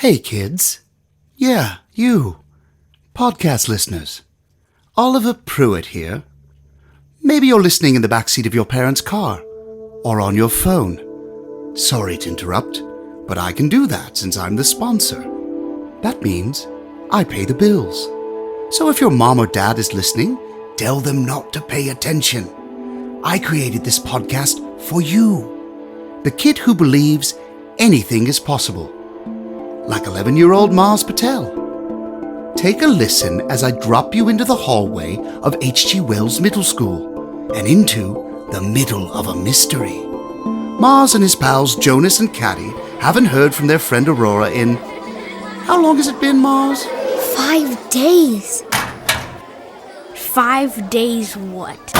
Hey kids. Yeah, you. Podcast listeners. Oliver Pruitt here. Maybe you're listening in the backseat of your parents' car or on your phone. Sorry to interrupt, but I can do that since I'm the sponsor. That means I pay the bills. So if your mom or dad is listening, tell them not to pay attention. I created this podcast for you, the kid who believes anything is possible, like 11-year-old Mars Patel. Take a listen as I drop you into the hallway of H.G. Wells Middle School and into the middle of a mystery. Mars and his pals Jonas and Caddy haven't heard from their friend Aurora in... How long has it been, Mars? 5 days. 5 days what?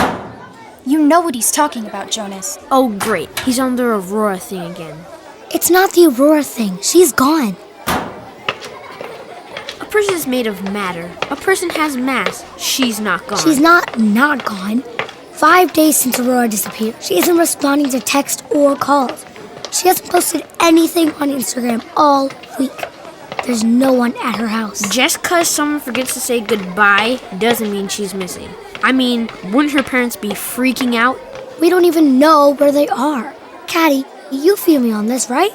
You know what he's talking about, Jonas. Oh, great. He's on the Aurora thing again. It's not the Aurora thing. She's gone. A person is made of matter. A person has mass. She's not gone. She's not gone. 5 days since Aurora disappeared. She isn't responding to text or calls. She hasn't posted anything on Instagram all week. There's no one at her house. Just because someone forgets to say goodbye doesn't mean she's missing. I mean, wouldn't her parents be freaking out? We don't even know where they are. Caddy, you feel me on this, right?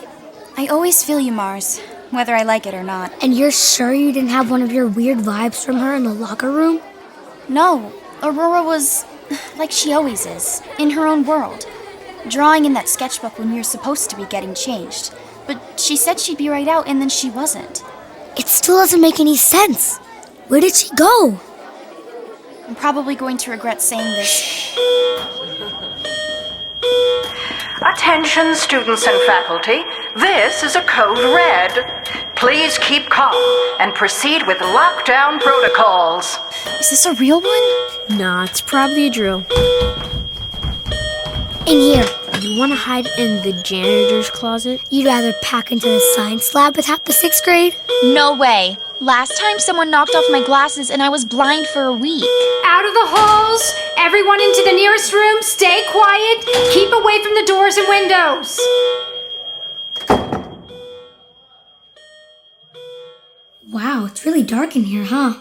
I always feel you, Mars, whether I like it or not. And you're sure you didn't have one of your weird vibes from her in the locker room? No, Aurora was like she always is, in her own world, drawing in that sketchbook when we were supposed to be getting changed. But she said she'd be right out, and then she wasn't. It still doesn't make any sense. Where did she go? I'm probably going to regret saying this. Attention, students and faculty. This is a code red. Please keep calm and proceed with lockdown protocols. Is this a real one? Nah, it's probably a drill. In here. You want to hide in the janitor's closet? You'd rather pack into the science lab with half the 6th grade? No way. Last time someone knocked off my glasses and I was blind for a week. Out of the halls! Everyone into the nearest room! Stay quiet! Keep away from the doors and windows! Wow, it's really dark in here, huh?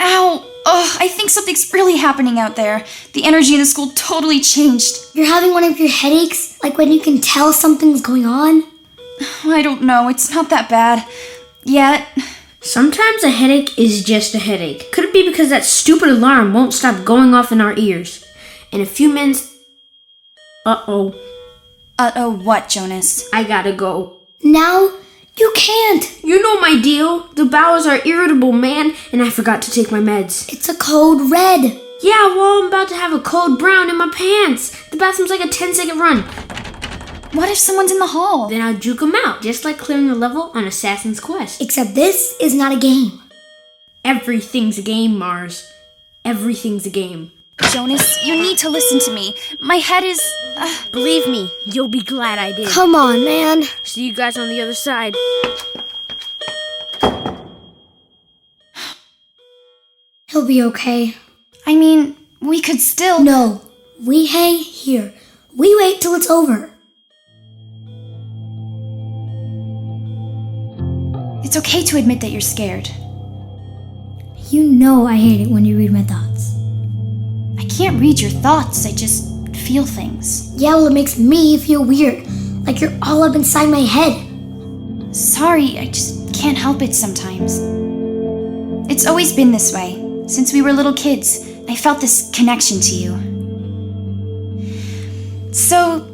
Ow! Oh, I think something's really happening out there. The energy in the school totally changed. You're having one of your headaches? Like when you can tell something's going on? I don't know. It's not that bad. Yet. Sometimes a headache is just a headache. Could it be because that stupid alarm won't stop going off in our ears? In a few minutes... Uh-oh. Uh-oh what, Jonas? I gotta go. Now? You can't! You know my deal. The bowels are irritable, man, and I forgot to take my meds. It's a code red. Yeah, well, I'm about to have a code brown in my pants. The bathroom's like a 10-second run. What if someone's in the hall? Then I'll juke them out, just like clearing a level on Assassin's Quest. Except this is not a game. Everything's a game, Mars. Everything's a game. Jonas, you need to listen to me. My head is... Believe me, you'll be glad I did. Come on, man. See you guys on the other side. He'll be okay. I mean, we could still... No, we hang here. We wait till it's over. It's okay to admit that you're scared. You know I hate it when you read my thoughts. I can't read your thoughts, I just feel things. Yeah, well, it makes me feel weird. Like you're all up inside my head. Sorry, I just can't help it sometimes. It's always been this way. Since we were little kids, I felt this connection to you. So,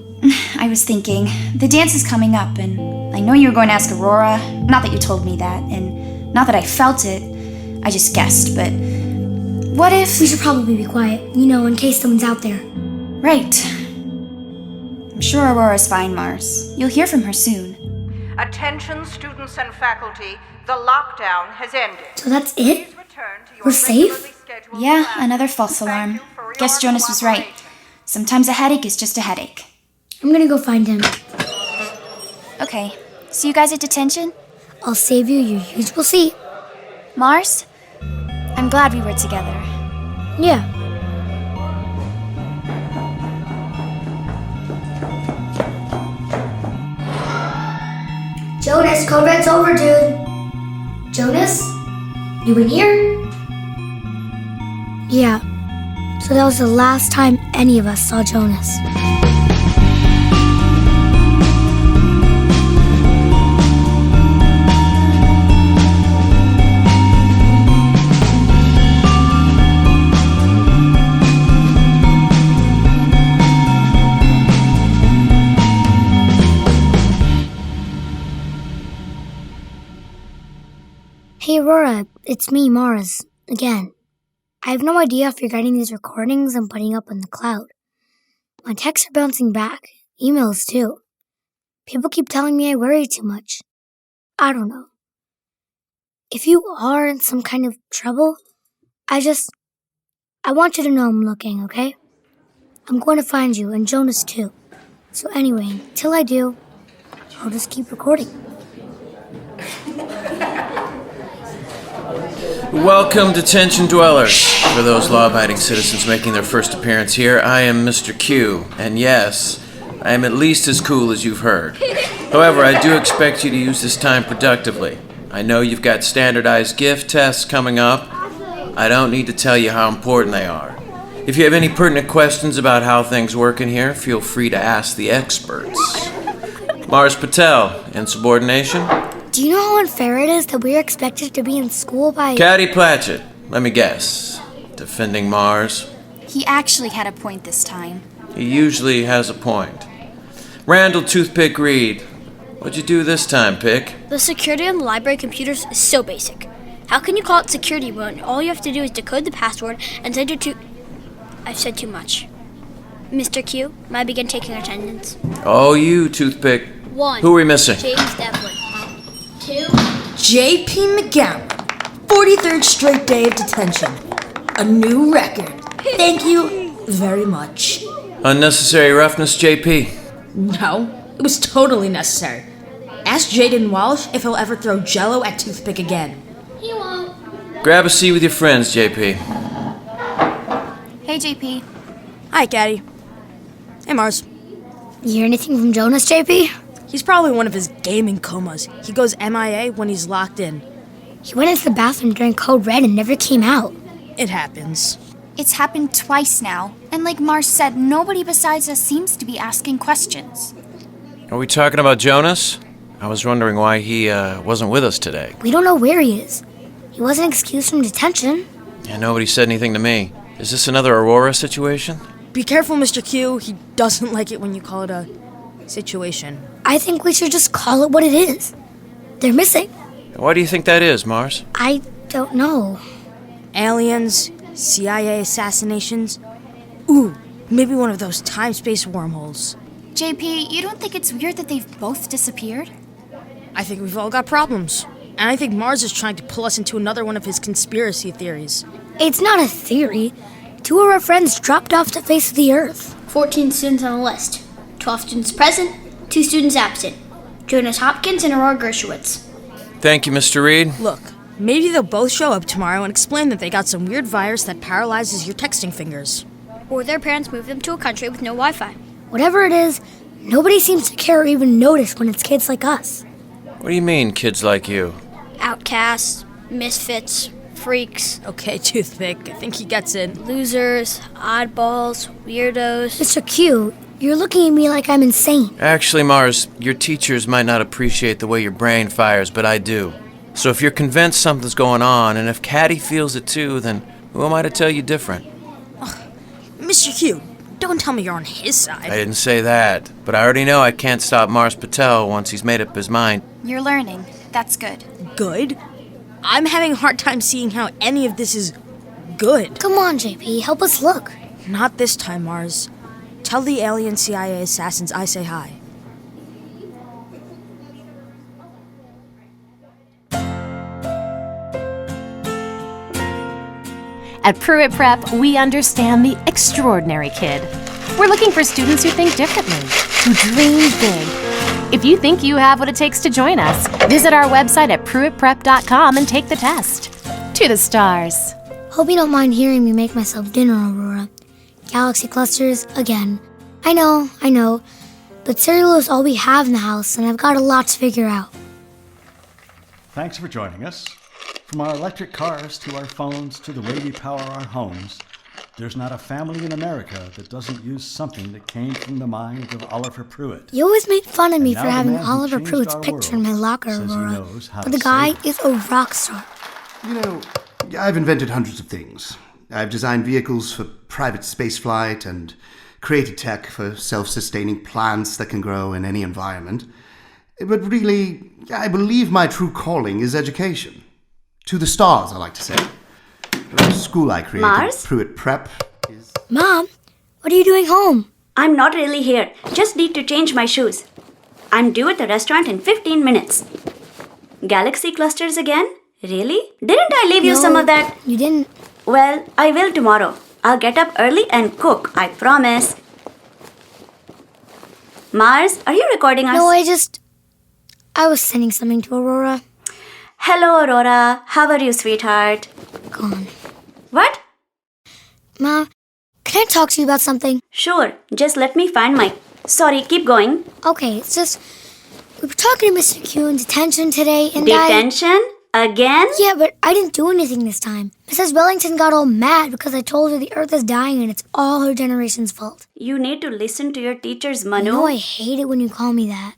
I was thinking, the dance is coming up, and I know you were going to ask Aurora. Not that you told me that, and not that I felt it. I just guessed, but what if... We should probably be quiet, in case someone's out there. Right. I'm sure Aurora's fine, Mars. You'll hear from her soon. Attention, students and faculty. The lockdown has ended. So that's it? Please return to your We're safe? regularly scheduled Yeah, classes. another false Thank alarm. you for your Guess Jonas was right. cooperation. Sometimes a headache is just a headache. I'm gonna go find him. Okay. See you guys at detention? I'll save you your usual seat. Mars? I'm glad we were together. Yeah. Jonas, code red's over, dude. Jonas? You in here? Yeah. So that was the last time any of us saw Jonas. Hey Aurora, it's me, Mars, again. I have no idea if you're getting these recordings I'm putting up on the cloud. My texts are bouncing back, emails too. People keep telling me I worry too much. I don't know. If you are in some kind of trouble, I want you to know I'm looking, okay? I'm going to find you, and Jonas too. So anyway, until I do, I'll just keep recording. Welcome, Detention dwellers. For those law-abiding citizens making their first appearance here, I am Mr. Q, and yes, I am at least as cool as you've heard. However, I do expect you to use this time productively. I know you've got standardized gift tests coming up. I don't need to tell you how important they are. If you have any pertinent questions about how things work in here, feel free to ask the experts. Mars Patel, insubordination? Do you know how unfair it is that we're expected to be in school by... Caddy Platchett, let me guess. Defending Mars? He actually had a point this time. He usually has a point. Randall Toothpick Reed, what'd you do this time, Pick? The security on the library computers is so basic. How can you call it security when all you have to do is decode the password and send it to... I've said too much. Mr. Q, may I begin taking attendance? Oh, you, Toothpick. 1. Who are we missing? James Devlin. 2. J.P. McGowan, 43rd straight day of detention. A new record. Thank you very much. Unnecessary roughness, JP. No, it was totally necessary. Ask Jaden Walsh if he'll ever throw Jell-O at Toothpick again. He won't. Grab a seat with your friends, JP. Hey, JP. Hi, Caddy. Hey, Mars. You hear anything from Jonas, JP? He's probably one of his gaming comas. He goes MIA when he's locked in. He went into the bathroom during Code Red and never came out. It happens. It's happened twice now, and like Mars said, nobody besides us seems to be asking questions. Are we talking about Jonas? I was wondering why he wasn't with us today. We don't know where he is. He wasn't excused from detention. Yeah, nobody said anything to me. Is this another Aurora situation? Be careful, Mr. Q. He doesn't like it when you call it a situation. I think we should just call it what it is. They're missing. Why do you think that is, Mars? I don't know. Aliens, CIA assassinations. Ooh, maybe one of those time-space wormholes. JP, you don't think it's weird that they've both disappeared? I think we've all got problems. And I think Mars is trying to pull us into another one of his conspiracy theories. It's not a theory. 2 of our friends dropped off the face of the earth. 14 students on the list. 12 students present, 2 students absent. Jonas Hopkins and Aurora Gershowitz. Thank you, Mr. Reed. Look, maybe they'll both show up tomorrow and explain that they got some weird virus that paralyzes your texting fingers. Or their parents moved them to a country with no Wi-Fi. Whatever it is, nobody seems to care or even notice when it's kids like us. What do you mean, kids like you? Outcasts, misfits, freaks, Okay, Toothpick, I think he gets it. losers, oddballs, weirdos. Mr. Q, you're looking at me like I'm insane. Actually, Mars, your teachers might not appreciate the way your brain fires, but I do. So if you're convinced something's going on, and if Caddy feels it too, then who am I to tell you different? Mr. Q, don't tell me you're on his side. I didn't say that, but I already know I can't stop Mars Patel once he's made up his mind. You're learning. That's good. Good? I'm having a hard time seeing how any of this is good. Come on, JP, help us look. Not this time, Mars. Tell the alien CIA assassins I say hi. At Pruitt Prep, we understand the extraordinary kid. We're looking for students who think differently, who dream big. If you think you have what it takes to join us, visit our website at pruittprep.com and take the test. To the stars. Hope you don't mind hearing me make myself dinner, Aurora. Galaxy clusters, again. I know, but cereal is all we have in the house, and I've got a lot to figure out. Thanks for joining us. From our electric cars to our phones to the way we power our homes, there's not a family in America that doesn't use something that came from the mind of Oliver Pruitt. You always make fun of me And for now the having man who Oliver changed Pruitt's our picture in my world locker, says he Aurora. knows how But to the guy save is a rock star. You know, I've invented hundreds of things. I've designed vehicles for private spaceflight and created tech for self-sustaining plants that can grow in any environment. But really, I believe my true calling is education. To the stars, I like to say. The school I created, Mars? Puit Prep, is... Mom, what are you doing home? I'm not really here. Just need to change my shoes. I'm due at the restaurant in 15 minutes. Galaxy clusters again? Really? Didn't I leave you some of that? You didn't. Well, I will tomorrow. I'll get up early and cook, I promise. Mars, are you recording us? No, I was sending something to Aurora. Hello, Aurora. How are you, sweetheart? Gone. What? Mom, can I talk to you about something? Sure. Just let me find my... Sorry, keep going. Okay, it's just... We were talking to Mr. Q in detention today, and Detention? Again? Yeah, but I didn't do anything this time. Mrs. Wellington got all mad because I told her the Earth is dying and it's all her generation's fault. You need to listen to your teachers, Manu. No, I hate it when you call me that.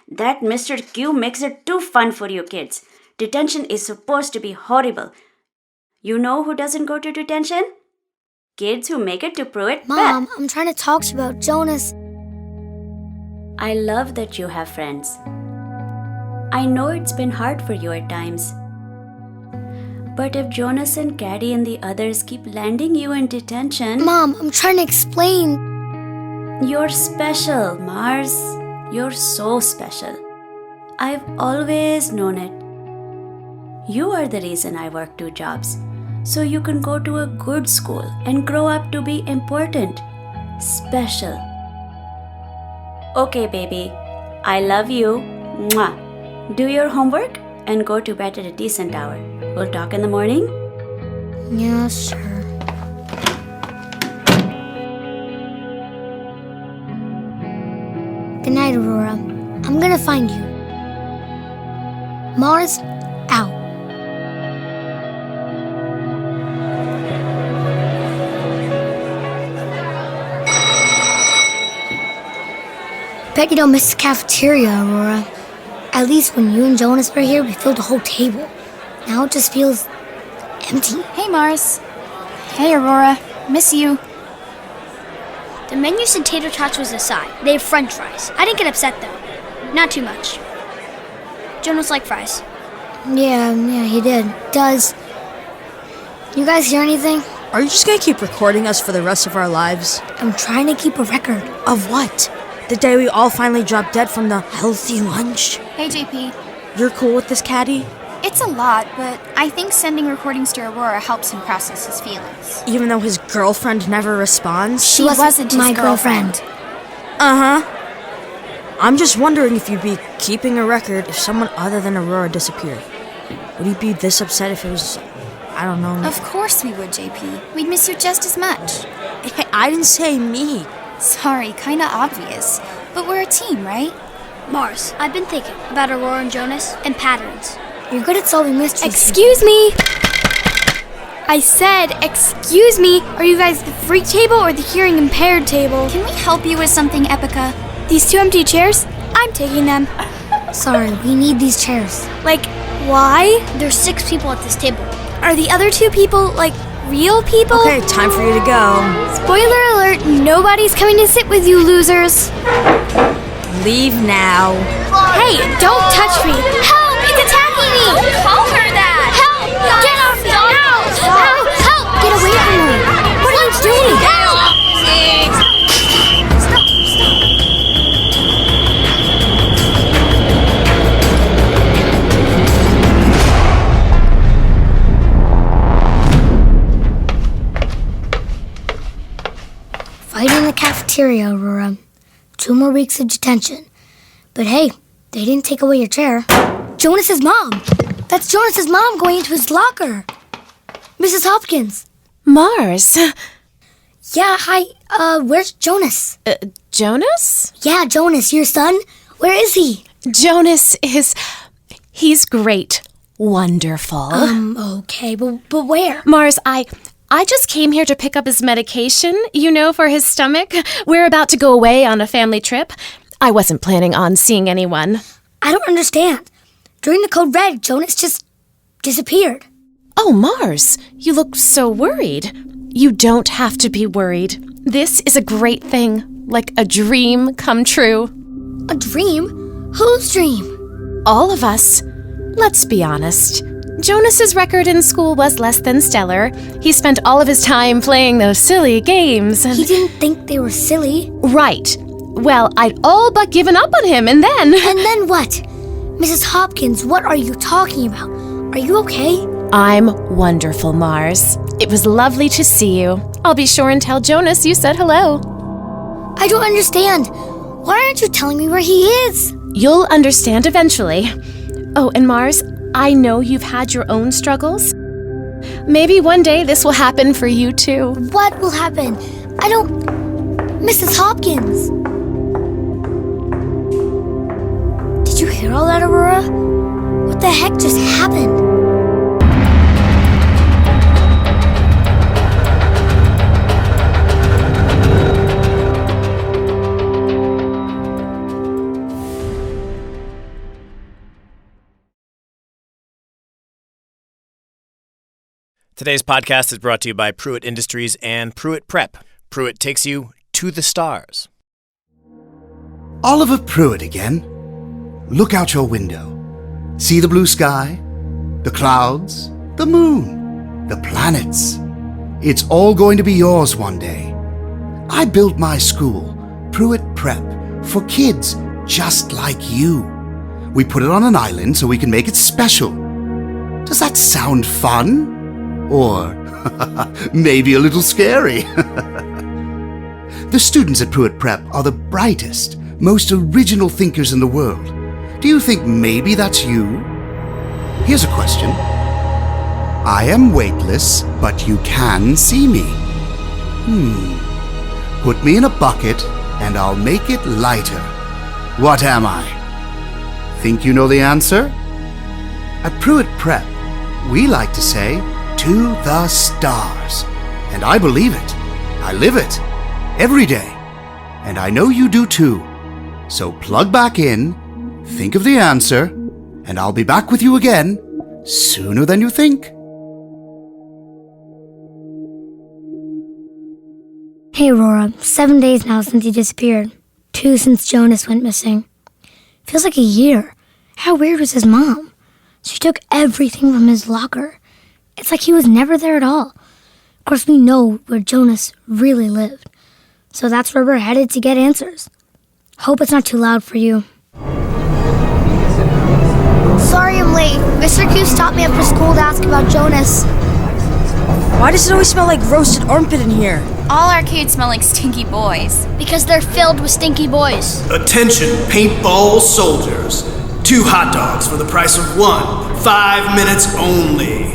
That Mr. Q makes it too fun for you kids. Detention is supposed to be horrible. You know who doesn't go to detention? Kids who make it to Pruitt. Mom, I'm trying to talk to you about Jonas. I love that you have friends. I know it's been hard for you at times. But if Jonas and Caddy and the others keep landing you in detention... Mom, I'm trying to explain. You're special, Mars. You're so special. I've always known it. You are the reason I work 2 jobs. So you can go to a good school and grow up to be important. Special. Okay, baby. I love you. Mwah. Do your homework and go to bed at a decent hour. We'll talk in the morning? Yeah, sure. Good night, Aurora. I'm gonna find you. Mars, out. Bet you don't miss the cafeteria, Aurora. At least when you and Jonas were here, we filled the whole table. Now it just feels empty. Hey, Mars. Hey, Aurora. Miss you. The menu said tater tots was a side. They have french fries. I didn't get upset though. Not too much. Jonas liked fries. Yeah, he did. Does. You guys hear anything? Are you just gonna keep recording us for the rest of our lives? I'm trying to keep a record. Of what? The day we all finally dropped dead from the healthy lunch? Hey, JP. You're cool with this, Caddy? It's a lot, but I think sending recordings to Aurora helps him process his feelings. Even though his girlfriend never responds? She wasn't his my girlfriend. Uh-huh. I'm just wondering if you'd be keeping a record if someone other than Aurora disappeared. Would you be this upset if it was, I don't know... Of course we would, JP. We'd miss you just as much. Hey, I didn't say me. Sorry, kinda obvious. But we're a team, right? Mars, I've been thinking about Aurora and Jonas and patterns. You're good at solving mysteries. Excuse me! I said, excuse me, are you guys the freak table or the hearing impaired table? Can we help you with something, Epica? These 2 empty chairs? I'm taking them. Sorry, we need these chairs. Like, why? There's 6 people at this table. Are the other 2 people, like, real people? Okay, time for you to go. Spoiler alert, nobody's coming to sit with you losers. Leave now. Hey, don't touch me. Help! It's attacking me! Don't call her that! Help! Get off me! Help! Help! Get away from her! What are you doing? Fight in the cafeteria, Aurora. 2 more weeks of detention. But hey, they didn't take away your chair. Jonas's mom! That's Jonas's mom going into his locker. Mrs. Hopkins. Mars. Yeah, hi. Where's Jonas? Jonas? Yeah, Jonas, your son. Where is he? Jonas is... He's great. Wonderful. Okay, but where? Mars, I just came here to pick up his medication, for his stomach. We're about to go away on a family trip. I wasn't planning on seeing anyone. I don't understand. During the code red, Jonas just disappeared. Oh, Mars, you look so worried. You don't have to be worried. This is a great thing, like a dream come true. A dream? Whose dream? All of us. Let's be honest. Jonas's record in school was less than stellar. He spent all of his time playing those silly games. He didn't think they were silly. Right. Well, I'd all but given up on him, and then... And then what? Mrs. Hopkins, what are you talking about? Are you okay? I'm wonderful, Mars. It was lovely to see you. I'll be sure and tell Jonas you said hello. I don't understand. Why aren't you telling me where he is? You'll understand eventually. Oh, and Mars, I know you've had your own struggles. Maybe one day this will happen for you too. What will happen? Mrs. Hopkins! Did you hear all that, Aurora? What the heck just happened? Today's podcast is brought to you by Puit Industries and Puit Prep. Puit takes you to the stars. Oliver Pruitt again. Look out your window. See the blue sky, the clouds, the moon, the planets. It's all going to be yours one day. I built my school, Puit Prep, for kids just like you. We put it on an island so we can make it special. Does that sound fun? Or maybe a little scary. The students at Puit Prep are the brightest, most original thinkers in the world. Do you think maybe that's you? Here's a question. I am weightless, but you can see me. Put me in a bucket, and I'll make it lighter. What am I? Think you know the answer? At Puit Prep, we like to say, to the stars. And I believe it. I live it. Every day. And I know you do too. So plug back in, think of the answer, and I'll be back with you again sooner than you think. Hey, Aurora. 7 days now since you disappeared. 2 since Jonas went missing. Feels like a year. How weird was his mom? She took everything from his locker. It's like he was never there at all. Of course, we know where Jonas really lived. So that's where we're headed to get answers. Hope it's not too loud for you. Sorry I'm late. Mr. Q stopped me after school to ask about Jonas. Why does it always smell like roasted armpit in here? All arcades smell like stinky boys. Because they're filled with stinky boys. Attention, paintball soldiers. 2 hot dogs for the price of 1. 5 minutes only.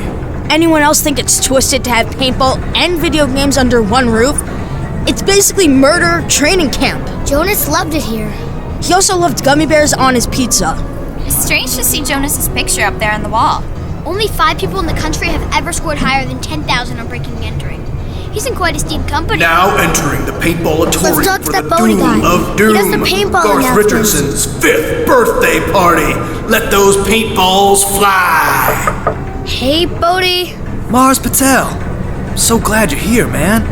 Anyone else think it's twisted to have paintball and video games under one roof? It's basically murder training camp. Jonas loved it here. He also loved gummy bears on his pizza. It's strange to see Jonas's picture up there on the wall. Only 5 people in the country have ever scored higher than 10,000 on breaking and entering. He's in quite esteemed company. Now entering the paintballatorium Let's talk for to the that Bodie Doom guy. of Doom. He does the paintball Garth announcements. Richardson's 5th birthday party. Let those paintballs fly. Hey, Bodie. Mars Patel. I'm so glad you're here, man.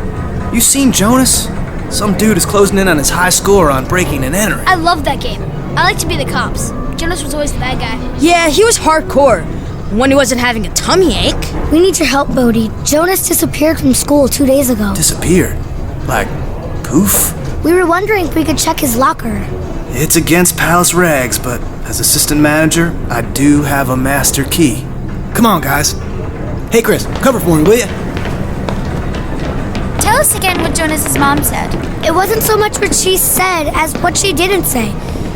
You seen Jonas? Some dude is closing in on his high score on breaking and entering. I love that game. I like to be the cops. Jonas was always the bad guy. Yeah, he was hardcore. When he wasn't having a tummy ache. We need your help, Bodie. Jonas disappeared from school 2 days ago. Disappeared? Like, poof? We were wondering if we could check his locker. It's against palace regs, but as assistant manager, I do have a master key. Come on, guys. Hey, Chris, cover for me, will ya? Tell us again what Jonas's mom said. It wasn't so much what she said as what she didn't say.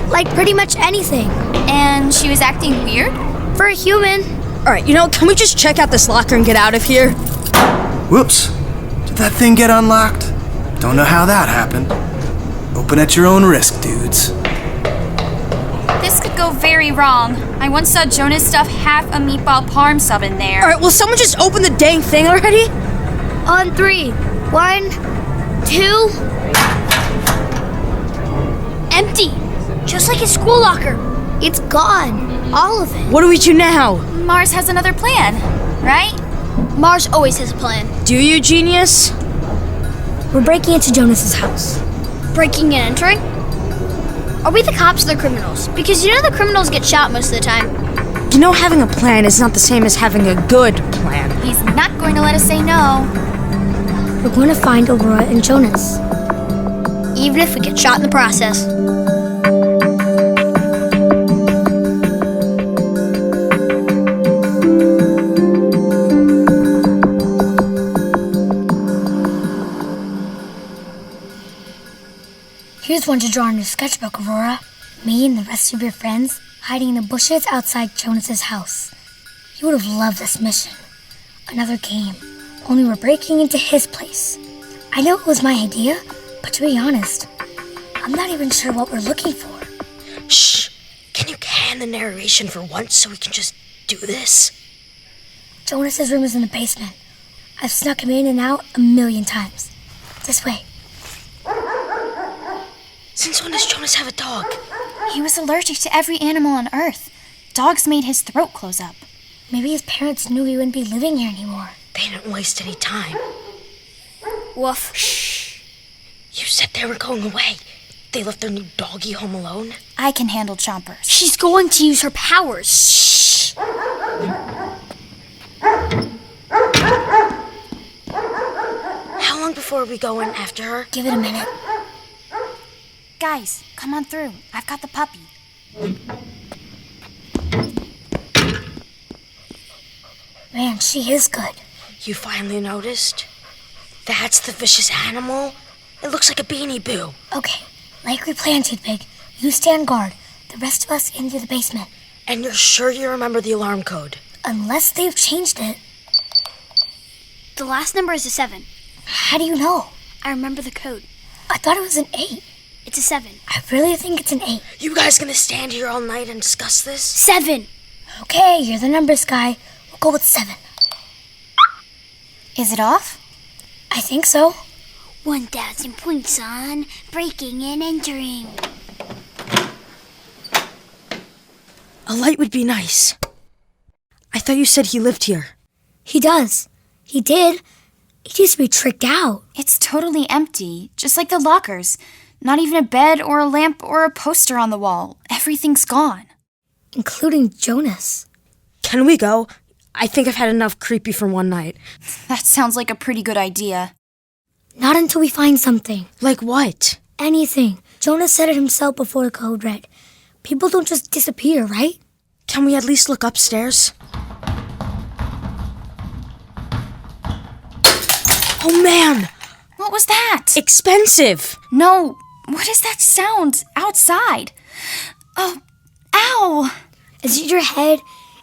Like pretty much anything. And she was acting weird? For a human. Alright, can we just check out this locker and get out of here? Whoops. Did that thing get unlocked? Don't know how that happened. Open at your own risk, dudes. This could go very wrong. I once saw Jonas stuff half a meatball parm sub in there. Alright, will someone just open the dang thing already? On 3. 1, 2. Empty. Just like his school locker. It's gone. All of it. What do we do now? Mars has another plan, right? Mars always has a plan. Do you, genius? We're breaking into Jonas's house. Breaking and entering? Are we the cops or the criminals? Because you know the criminals get shot most of the time. You know, having a plan is not the same as having a good plan. He's not going to let us say no. We're going to find Aurora and Jonas. Even if we get shot in the process. Here's one to draw in your sketchbook, Aurora. Me and the rest of your friends hiding in the bushes outside Jonas's house. You would have loved this mission. Another game, only we're breaking into his place. I know it was my idea, but to be honest, I'm not even sure what we're looking for. Shh! Can you hand the narration for once so we can just do this? Jonas's room is in the basement. I've snuck him in and out 1,000,000 times. This way. Since when does Jonas have a dog? He was allergic to every animal on Earth. Dogs made his throat close up. Maybe his parents knew he wouldn't be living here anymore. They didn't waste any time. Woof. Shh! You said they were going away. They left their new doggy home alone? I can handle chompers. She's going to use her powers. Shh! How long before we go in after her? Give it a minute. Guys, come on through. I've got the puppy. Man, she is good. You finally noticed? That's the vicious animal. It looks like a Beanie Boo. Okay, like we planned, Toothpick. You stand guard. The rest of us into the basement. And you're sure you remember the alarm code? Unless they've changed it. The last number is a 7. How do you know? I remember the code. I thought it was an 8. It's a 7. I really think it's an 8. You guys gonna stand here all night and discuss this? 7. Okay, you're the numbers guy. We'll go with 7. Is it off? I think so. 1,000 points on breaking and entering. A light would be nice. I thought you said he lived here. He does. He did. He used to be tricked out. It's totally empty, just like the lockers. Not even a bed or a lamp or a poster on the wall. Everything's gone. Including Jonas. Can we go? I think I've had enough creepy for one night. That sounds like a pretty good idea. Not until we find something. Like what? Anything. Jonas said it himself before the code red. People don't just disappear, right? Can we at least look upstairs? Oh man! What was that? Expensive! No, what is that sound outside? Oh, ow! Is it your head?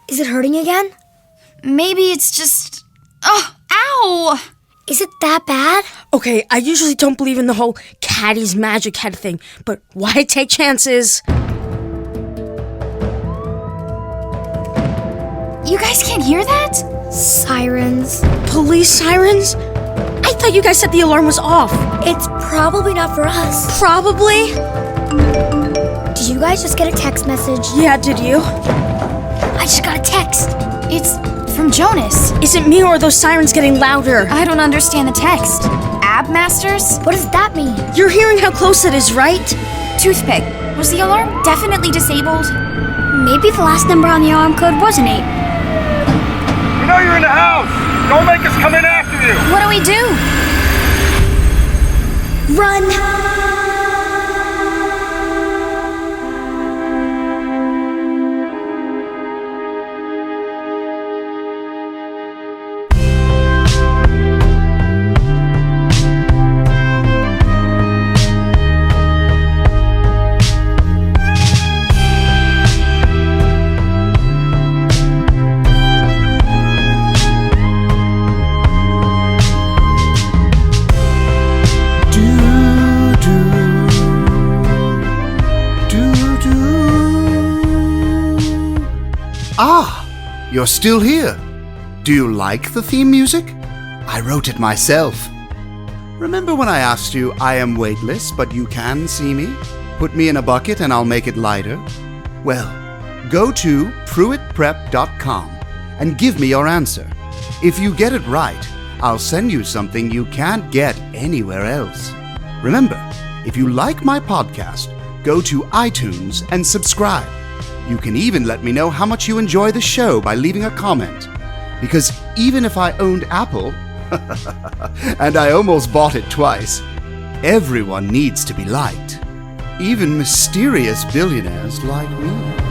Is it hurting again? Maybe it's just... Oh, ow! Is it that bad? Okay, I usually don't believe in the whole Caddy's magic head thing, but why take chances? You guys can't hear that? Sirens. Police sirens? I thought you guys said the alarm was off. It's probably not for us. Probably? Did you guys just get a text message? Yeah, did you? I just got a text. It's from Jonas. Is it me or are those sirens getting louder? I don't understand the text. Ab Masters? What does that mean? You're hearing how close it is, right? Toothpick, was the alarm definitely disabled? Maybe the last number on the alarm code was an 8. We know you're in the house! Don't make us come in after you! What do we do? Run! Do Ah, you're still here. Do you like the theme music? I wrote it myself. Remember when I asked you, I am weightless, but you can see me? Put me in a bucket and I'll make it lighter? Well, go to pruittprep.com and give me your answer. If you get it right, I'll send you something you can't get anywhere else. Remember, if you like my podcast, go to iTunes and subscribe. You can even let me know how much you enjoy the show by leaving a comment. Because even if I owned Apple, and I almost bought it twice, everyone needs to be liked. Even mysterious billionaires like me.